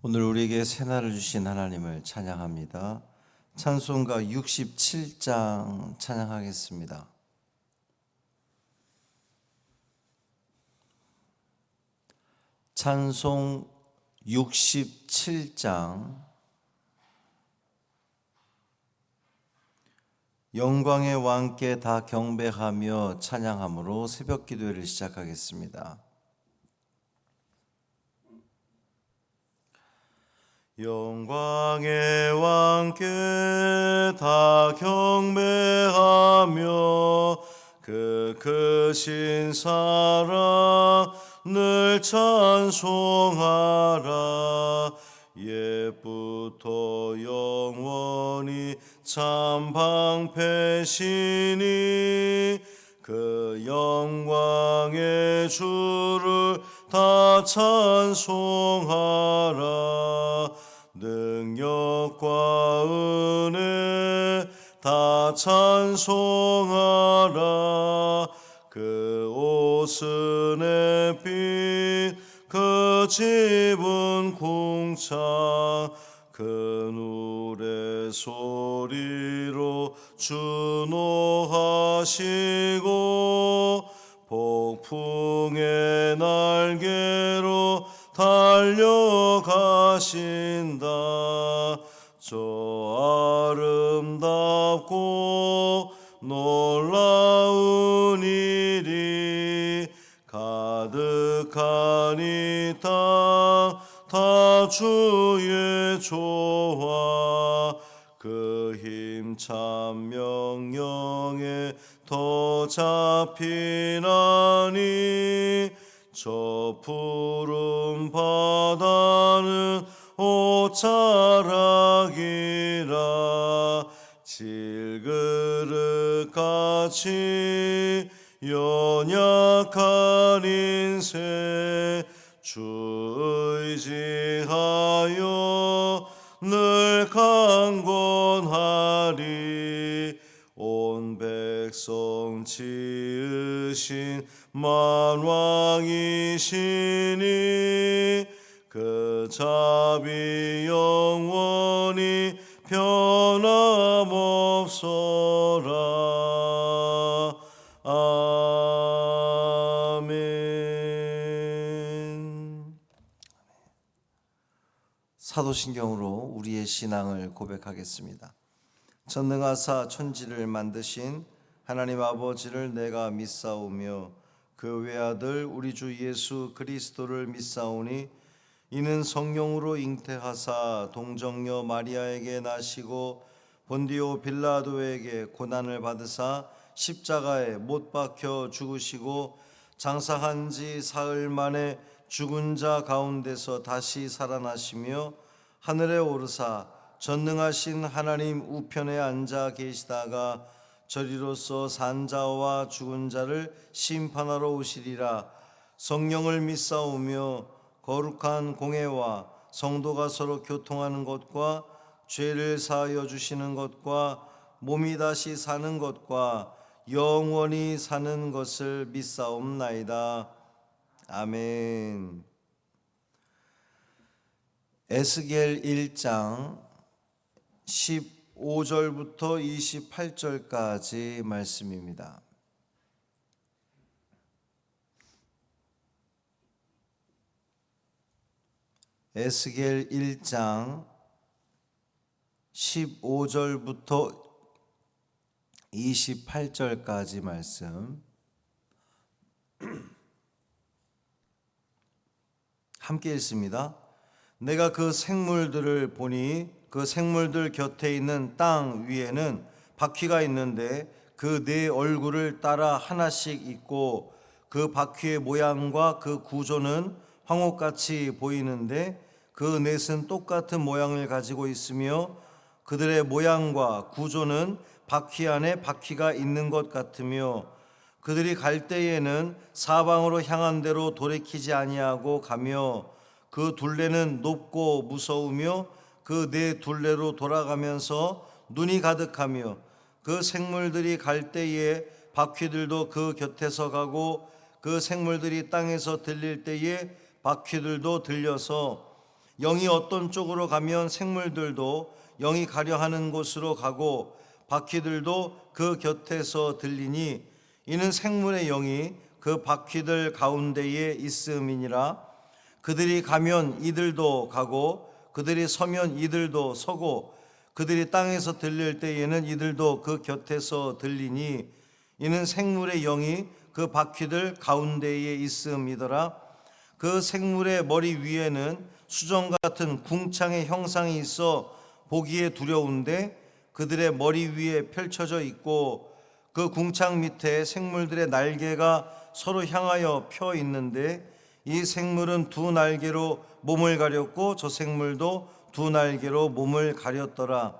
오늘 우리에게 새날을 주신 하나님을 찬양합니다. 찬송가 67장 찬양하겠습니다. 찬송 67장. 영광의 왕께 다 경배하며 찬양함으로 새벽 기도회를 시작하겠습니다. 영광의 왕께 다 경배하며 그 크신 사랑을 찬송하라. 옛부터 영원히 참 방패시니 그 영광의 주를 다 찬송하라. 능력과 은혜 다 찬송하라. 그 옷은 햇빛 그 집은 궁창 그 노래 소리로 준호하시고 폭풍의 날개로 달려가신다. 저 아름답고 놀라운 일이 가득한 이 땅 다 주의 조화. 그 힘찬 명령에 더 잡히나니 저 푸른 바다는 옷자락이라. 질그릇같이 연약한 인생 주 의지하여 늘 강건하리. 온 백성 지으신 만왕이시니 그 자비 영원히 변함없어라. 아멘. 사도신경으로 우리의 신앙을 고백하겠습니다. 전능하사 천지를 만드신 하나님 아버지를 내가 믿사오며 그 외아들 우리 주 예수 그리스도를 믿사오니 이는 성령으로 잉태하사 동정녀 마리아에게 나시고 본디오 빌라도에게 고난을 받으사 십자가에 못 박혀 죽으시고 장사한 지 사흘 만에 죽은 자 가운데서 다시 살아나시며 하늘에 오르사 전능하신 하나님 우편에 앉아 계시다가 저리로서 산 자와 죽은 자를 심판하러 오시리라. 성령을 믿사오며 거룩한 공회와 성도가 서로 교통하는 것과 죄를 사하여 주시는 것과 몸이 다시 사는 것과 영원히 사는 것을 믿사옵나이다. 아멘. 에스겔 1장 15절부터 28절까지 말씀입니다. 에스겔 1장 15절부터 28절까지 말씀 함께 읽습니다. 내가 그 생물들을 보니 그 생물들 곁에 있는 땅 위에는 바퀴가 있는데 그 네 얼굴을 따라 하나씩 있고 그 바퀴의 모양과 그 구조는 황옥같이 보이는데 그 넷은 똑같은 모양을 가지고 있으며 그들의 모양과 구조는 바퀴 안에 바퀴가 있는 것 같으며 그들이 갈 때에는 사방으로 향한 대로 돌이키지 아니하고 가며 그 둘레는 높고 무서우며 그 네 둘레로 돌아가면서 눈이 가득하며 그 생물들이 갈 때에 바퀴들도 그 곁에서 가고 그 생물들이 땅에서 들릴 때에 바퀴들도 들려서 영이 어떤 쪽으로 가면 생물들도 영이 가려 하는 곳으로 가고 바퀴들도 그 곁에서 들리니 이는 생물의 영이 그 바퀴들 가운데에 있음이니라. 그들이 가면 이들도 가고 그들이 서면 이들도 서고 그들이 땅에서 들릴 때에는 이들도 그 곁에서 들리니 이는 생물의 영이 그 바퀴들 가운데에 있음이더라. 그 생물의 머리 위에는 수정 같은 궁창의 형상이 있어 보기에 두려운데 그들의 머리 위에 펼쳐져 있고 그 궁창 밑에 생물들의 날개가 서로 향하여 펴 있는데 이 생물은 두 날개로 몸을 가렸고 저 생물도 두 날개로 몸을 가렸더라.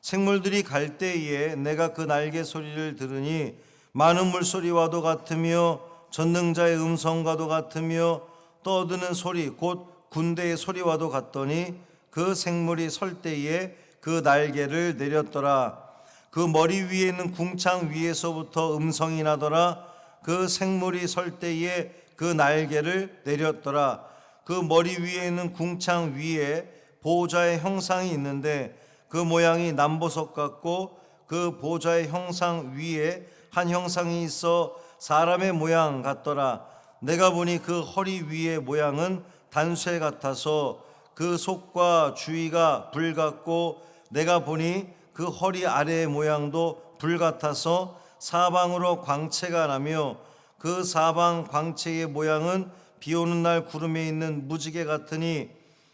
생물들이 갈 때에 내가 그 날개 소리를 들으니 많은 물소리와도 같으며 전능자의 음성과도 같으며 떠드는 소리 곧 군대의 소리와도 같더니 그 생물이 설 때에 그 날개를 내렸더라. 그 머리 위에 있는 궁창 위에서부터 음성이 나더라. 그 생물이 설 때에 그 날개를 내렸더라. 그 머리 위에 있는 궁창 위에 보호자의 형상이 있는데 그 모양이 남보석 같고 그 보호자의 형상 위에 한 형상이 있어 사람의 모양 같더라. 내가 보니 그 허리 위의 모양은 단쇠 같아서 그 속과 주위가 불 같고 내가 보니 그 허리 아래의 모양도 불 같아서 사방으로 광채가 나며 그 사방 광채의 모양은 비오는 날 구름에 있는 무지개 같으니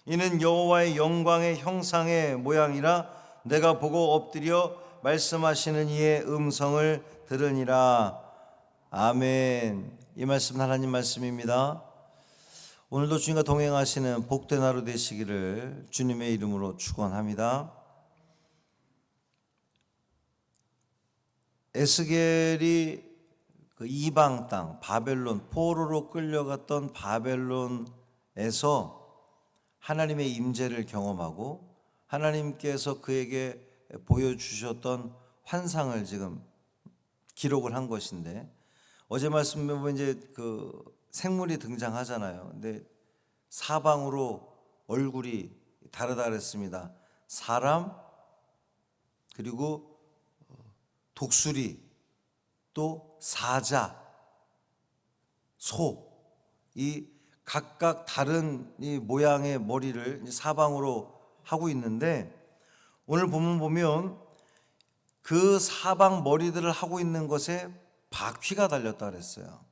이는 여호와의 영광의 형상의 모양이라. 내가 보고 엎드려 말씀하시는 이의 음성을 들으니라. 아멘. 이 말씀은 하나님 말씀입니다. 오늘도 주님과 동행하시는 복된 하루 되시기를 주님의 이름으로 축원합니다. 에스겔이 그 이방 땅 바벨론, 포로로 끌려갔던 바벨론에서 하나님의 임재를 경험하고 하나님께서 그에게 보여주셨던 환상을 지금 기록을 한 것인데, 어제 말씀에 보면 이제 그 생물이 등장하잖아요. 근데 사방으로 얼굴이 다르다 그랬습니다. 사람, 그리고 독수리, 또 사자, 소, 이 각각 다른 이 모양의 머리를 사방으로 하고 있는데, 오늘 본문 보면 그 사방 머리들을 하고 있는 것에 바퀴가 달렸다 그랬어요.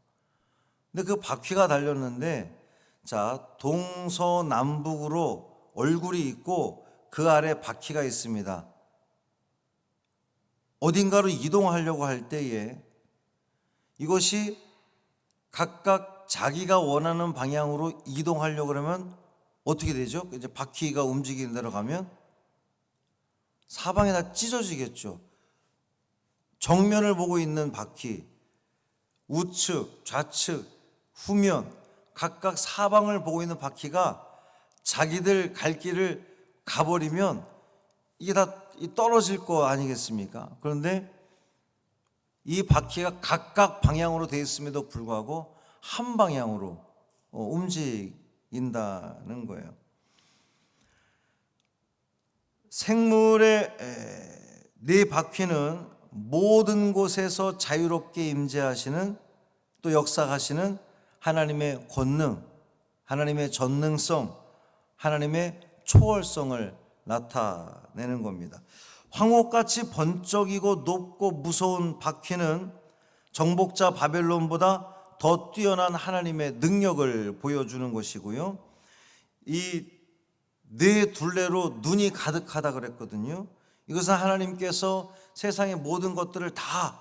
근데 그 바퀴가 달렸는데, 자, 동서남북으로 얼굴이 있고 그 아래 바퀴가 있습니다. 어딘가로 이동하려고 할 때에 이것이 각각 자기가 원하는 방향으로 이동하려고 그러면 어떻게 되죠? 이제 바퀴가 움직이는 대로 가면 사방에 다 찢어지겠죠. 정면을 보고 있는 바퀴, 우측, 좌측, 후면 각각 사방을 보고 있는 바퀴가 자기들 갈 길을 가버리면 이게 다 떨어질 거 아니겠습니까? 그런데 이 바퀴가 각각 방향으로 되어 있음에도 불구하고 한 방향으로 움직인다는 거예요. 생물의 네 바퀴는 모든 곳에서 자유롭게 임재하시는, 또 역사하시는 하나님의 권능, 하나님의 전능성, 하나님의 초월성을 나타내는 겁니다. 황옥같이 번쩍이고 높고 무서운 바퀴는 정복자 바벨론보다 더 뛰어난 하나님의 능력을 보여주는 것이고요. 이 네 둘레로 눈이 가득하다 그랬거든요. 이것은 하나님께서 세상의 모든 것들을 다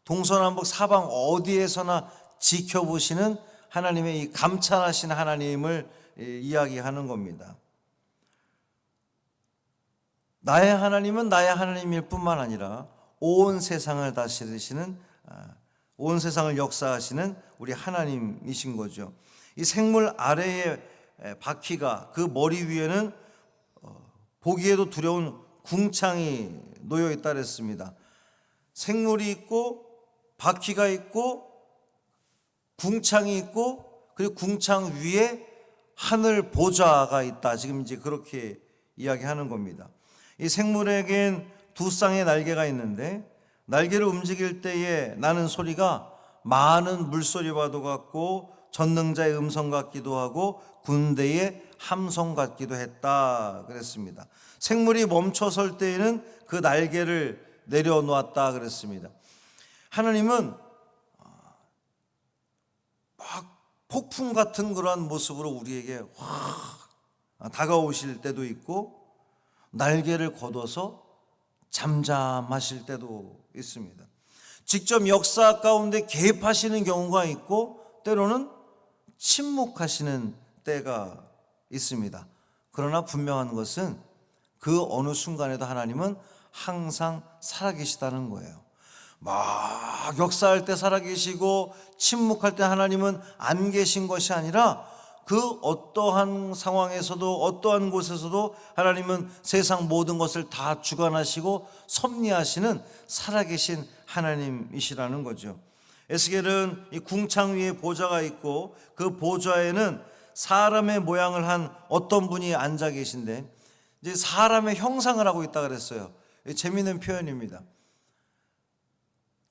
동서남북 사방 어디에서나 지켜보시는 하나님의 이 감찰하시는 하나님을 이야기하는 겁니다. 나의 하나님은 나의 하나님일 뿐만 아니라 온 세상을 다스리시는, 온 세상을 역사하시는 우리 하나님이신 거죠. 이 생물 아래의 바퀴가, 그 머리 위에는 보기에도 두려운 궁창이 놓여 있다 그랬습니다. 생물이 있고 바퀴가 있고 궁창이 있고, 그리고 궁창 위에 하늘 보좌가 있다. 지금 이제 그렇게 이야기하는 겁니다. 이 생물에겐 두 쌍의 날개가 있는데 날개를 움직일 때에 나는 소리가 많은 물소리와도 같고 전능자의 음성 같기도 하고 군대의 함성 같기도 했다 그랬습니다. 생물이 멈춰설 때에는 그 날개를 내려놓았다 그랬습니다. 하나님은 막 폭풍 같은 그러한 모습으로 우리에게 확 다가오실 때도 있고 날개를 걷어서 잠잠하실 때도 있습니다. 직접 역사 가운데 개입하시는 경우가 있고 때로는 침묵하시는 때가 있습니다. 그러나 분명한 것은 그 어느 순간에도 하나님은 항상 살아계시다는 거예요. 막 역사할 때 살아계시고 침묵할 때 하나님은 안 계신 것이 아니라 그 어떠한 상황에서도 어떠한 곳에서도 하나님은 세상 모든 것을 다 주관하시고 섭리하시는 살아계신 하나님이시라는 거죠. 에스겔은 이 궁창 위에 보좌가 있고 그 보좌에는 사람의 모양을 한 어떤 분이 앉아 계신데 이제 사람의 형상을 하고 있다 그랬어요. 재미있는 표현입니다.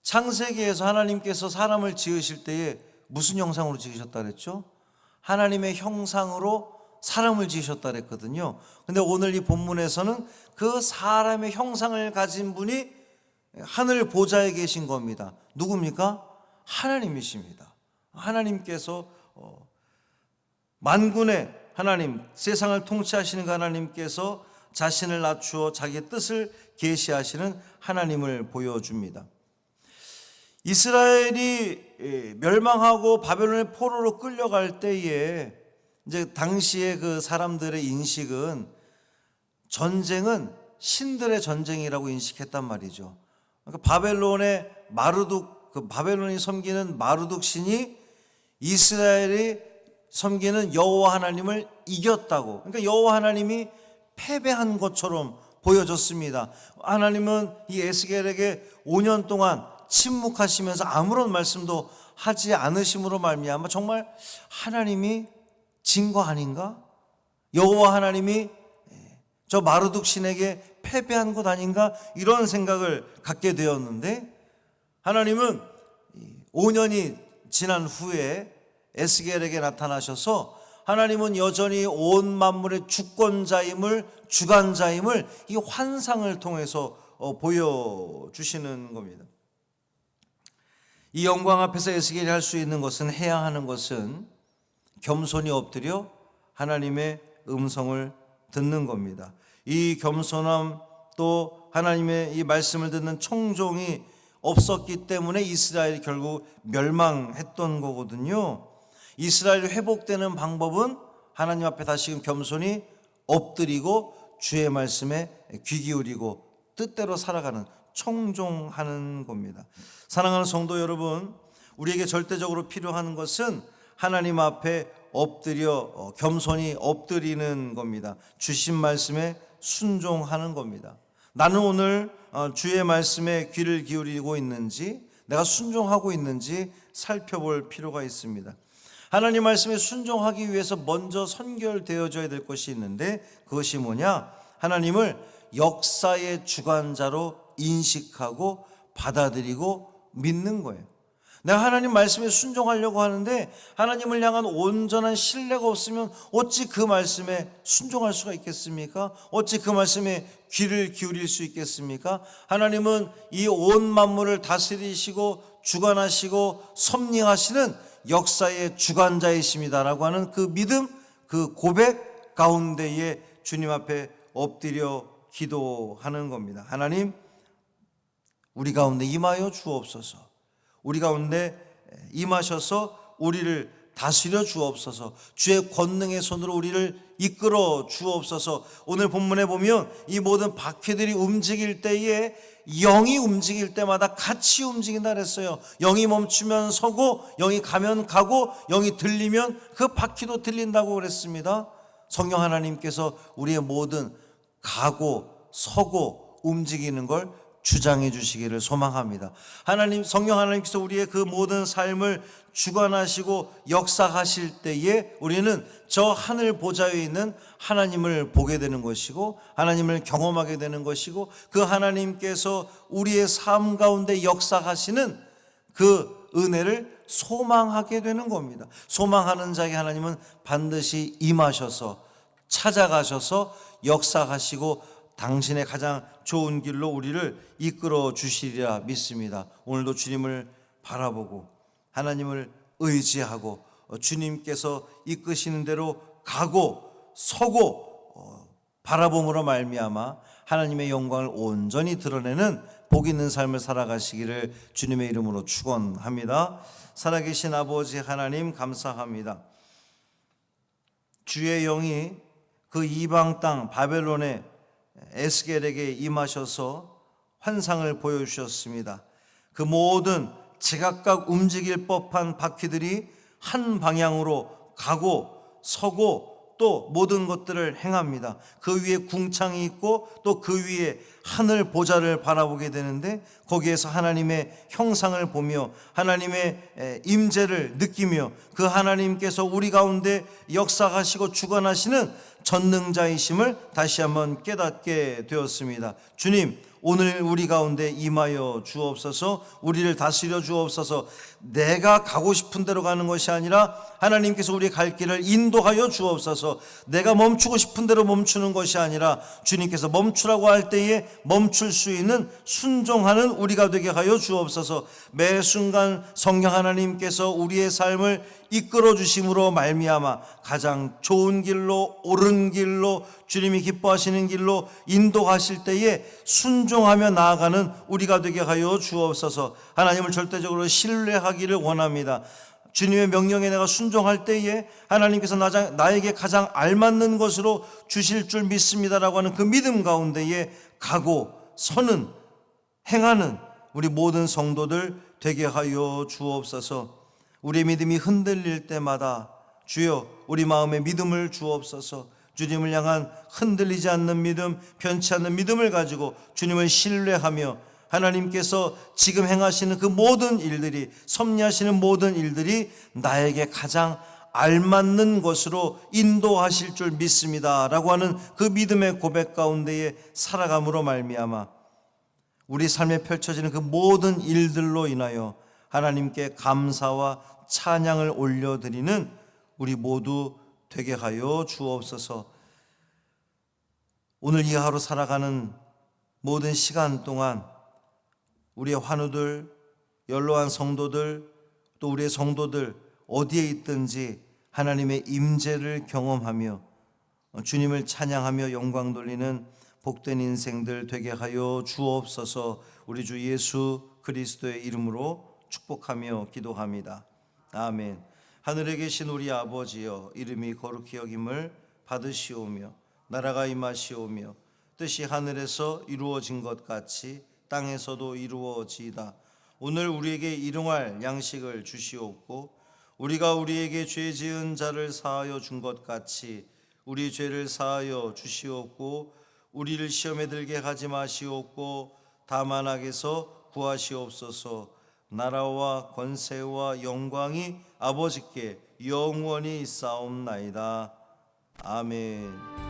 창세기에서 하나님께서 사람을 지으실 때에 무슨 형상으로 지으셨다 그랬죠? 하나님의 형상으로 사람을 지으셨다 그랬거든요. 근데 오늘 이 본문에서는 그 사람의 형상을 가진 분이 하늘 보좌에 계신 겁니다. 누굽니까? 하나님이십니다. 하나님께서 만군의 하나님, 세상을 통치하시는 그 하나님께서 자신을 낮추어 자기의 뜻을 계시하시는 하나님을 보여줍니다. 이스라엘이 멸망하고 바벨론의 포로로 끌려갈 때에 이제 당시에 그 사람들의 인식은 전쟁은 신들의 전쟁이라고 인식했단 말이죠. 그러니까 바벨론의 마르둑, 그 바벨론이 섬기는 마르둑 신이 이스라엘이 섬기는 여호와 하나님을 이겼다고. 그러니까 여호와 하나님이 패배한 것처럼 보여졌습니다. 하나님은 이 에스겔에게 5년 동안 침묵하시면서 아무런 말씀도 하지 않으심으로 말미암아 정말 하나님이 진 거 아닌가? 여호와 하나님이 저 마르둑 신에게 패배한 것 아닌가? 이런 생각을 갖게 되었는데 하나님은 5년이 지난 후에 에스겔에게 나타나셔서 하나님은 여전히 온 만물의 주권자임을, 주관자임을 이 환상을 통해서 보여주시는 겁니다. 이 영광 앞에서 에스겔이 할 수 있는 것은, 해야 하는 것은 겸손히 엎드려 하나님의 음성을 듣는 겁니다. 이 겸손함 또 하나님의 이 말씀을 듣는 청종이 없었기 때문에 이스라엘이 결국 멸망했던 거거든요. 이스라엘이 회복되는 방법은 하나님 앞에 다시금 겸손히 엎드리고 주의 말씀에 귀 기울이고 뜻대로 살아가는, 청종하는 겁니다. 사랑하는 성도 여러분, 우리에게 절대적으로 필요한 것은 하나님 앞에 엎드려 겸손히 엎드리는 겁니다. 주신 말씀에 순종하는 겁니다. 나는 오늘 주의 말씀에 귀를 기울이고 있는지, 내가 순종하고 있는지 살펴볼 필요가 있습니다. 하나님 말씀에 순종하기 위해서 먼저 선결되어져야 될 것이 있는데 그것이 뭐냐? 하나님을 역사의 주관자로 인식하고 받아들이고 믿는 거예요. 내가 하나님 말씀에 순종하려고 하는데 하나님을 향한 온전한 신뢰가 없으면 어찌 그 말씀에 순종할 수가 있겠습니까? 어찌 그 말씀에 귀를 기울일 수 있겠습니까? 하나님은 이 온 만물을 다스리시고 주관하시고 섭리하시는 역사의 주관자이십니다라고 하는 그 믿음, 그 고백 가운데에 주님 앞에 엎드려 기도하는 겁니다. 하나님, 우리 가운데 임하여 주옵소서. 우리 가운데 임하셔서 우리를 다스려 주옵소서. 주의 권능의 손으로 우리를 이끌어 주옵소서. 오늘 본문에 보면 이 모든 바퀴들이 움직일 때에 영이 움직일 때마다 같이 움직인다 그랬어요. 영이 멈추면 서고, 영이 가면 가고, 영이 들리면 그 바퀴도 들린다고 그랬습니다. 성령 하나님께서 우리의 모든 가고 서고 움직이는 걸 주장해 주시기를 소망합니다. 하나님, 성령 하나님께서 우리의 그 모든 삶을 주관하시고 역사하실 때에 우리는 저 하늘 보좌에 있는 하나님을 보게 되는 것이고, 하나님을 경험하게 되는 것이고, 그 하나님께서 우리의 삶 가운데 역사하시는 그 은혜를 소망하게 되는 겁니다. 소망하는 자에게 하나님은 반드시 임하셔서 찾아가셔서 역사하시고 당신의 가장 좋은 길로 우리를 이끌어 주시리라 믿습니다. 오늘도 주님을 바라보고 하나님을 의지하고 주님께서 이끄시는 대로 가고 서고 바라봄으로 말미암아 하나님의 영광을 온전히 드러내는 복 있는 삶을 살아가시기를 주님의 이름으로 축원합니다. 살아계신 아버지 하나님, 감사합니다. 주의 영이 그 이방 땅 바벨론의 에스겔에게 임하셔서 환상을 보여주셨습니다. 그 모든 제각각 움직일 법한 바퀴들이 한 방향으로 가고 서고 또 모든 것들을 행합니다. 그 위에 궁창이 있고 또 그 위에 하늘 보좌를 바라보게 되는데, 거기에서 하나님의 형상을 보며 하나님의 임재를 느끼며 그 하나님께서 우리 가운데 역사하시고 주관하시는 전능자이심을 다시 한번 깨닫게 되었습니다. 주님, 오늘 우리 가운데 임하여 주옵소서. 우리를 다스려 주옵소서. 내가 가고 싶은 대로 가는 것이 아니라 하나님께서 우리의 갈 길을 인도하여 주옵소서. 내가 멈추고 싶은 대로 멈추는 것이 아니라 주님께서 멈추라고 할 때에 멈출 수 있는 순종하는 우리가 되게 하여 주옵소서. 매 순간 성령 하나님께서 우리의 삶을 이끌어 주심으로 말미암아 가장 좋은 길로, 옳은 길로, 주님이 기뻐하시는 길로 인도하실 때에 순종하며 나아가는 우리가 되게 하여 주옵소서. 하나님을 절대적으로 신뢰하기를 원합니다. 주님의 명령에 내가 순종할 때에 하나님께서 나에게 가장 알맞는 것으로 주실 줄 믿습니다라고 하는 그 믿음 가운데에 가고 서는, 행하는 우리 모든 성도들 되게 하여 주옵소서. 우리의 믿음이 흔들릴 때마다 주여 우리 마음에 믿음을 주옵소서. 주님을 향한 흔들리지 않는 믿음, 변치 않는 믿음을 가지고 주님을 신뢰하며 하나님께서 지금 행하시는 그 모든 일들이, 섭리하시는 모든 일들이 나에게 가장 알맞는 것으로 인도하실 줄 믿습니다 라고 하는 그 믿음의 고백 가운데에 살아감으로 말미암아 우리 삶에 펼쳐지는 그 모든 일들로 인하여 하나님께 감사와 찬양을 올려드리는 우리 모두 되게 하여 주옵소서. 오늘 이 하루 살아가는 모든 시간 동안 우리의 환우들, 연로한 성도들, 또 우리의 성도들 어디에 있든지 하나님의 임재를 경험하며 주님을 찬양하며 영광 돌리는 복된 인생들 되게 하여 주옵소서. 우리 주 예수 그리스도의 이름으로 축복하며 기도합니다. 아멘. 하늘에 계신 우리 아버지여, 이름이 거룩히 여김을 받으시오며 나라가 임하시오며 뜻이 하늘에서 이루어진 것 같이 땅에서도 이루어지이다. 오늘 우리에게 일용할 양식을 주시옵고 우리가 우리에게 죄 지은 자를 사하여 준 것 같이 우리 죄를 사하여 주시옵고 우리를 시험에 들게 하지 마시옵고 다만 악에서 구하시옵소서. 나라와 권세와 영광이 아버지께 영원히 있사옵나이다. 아멘.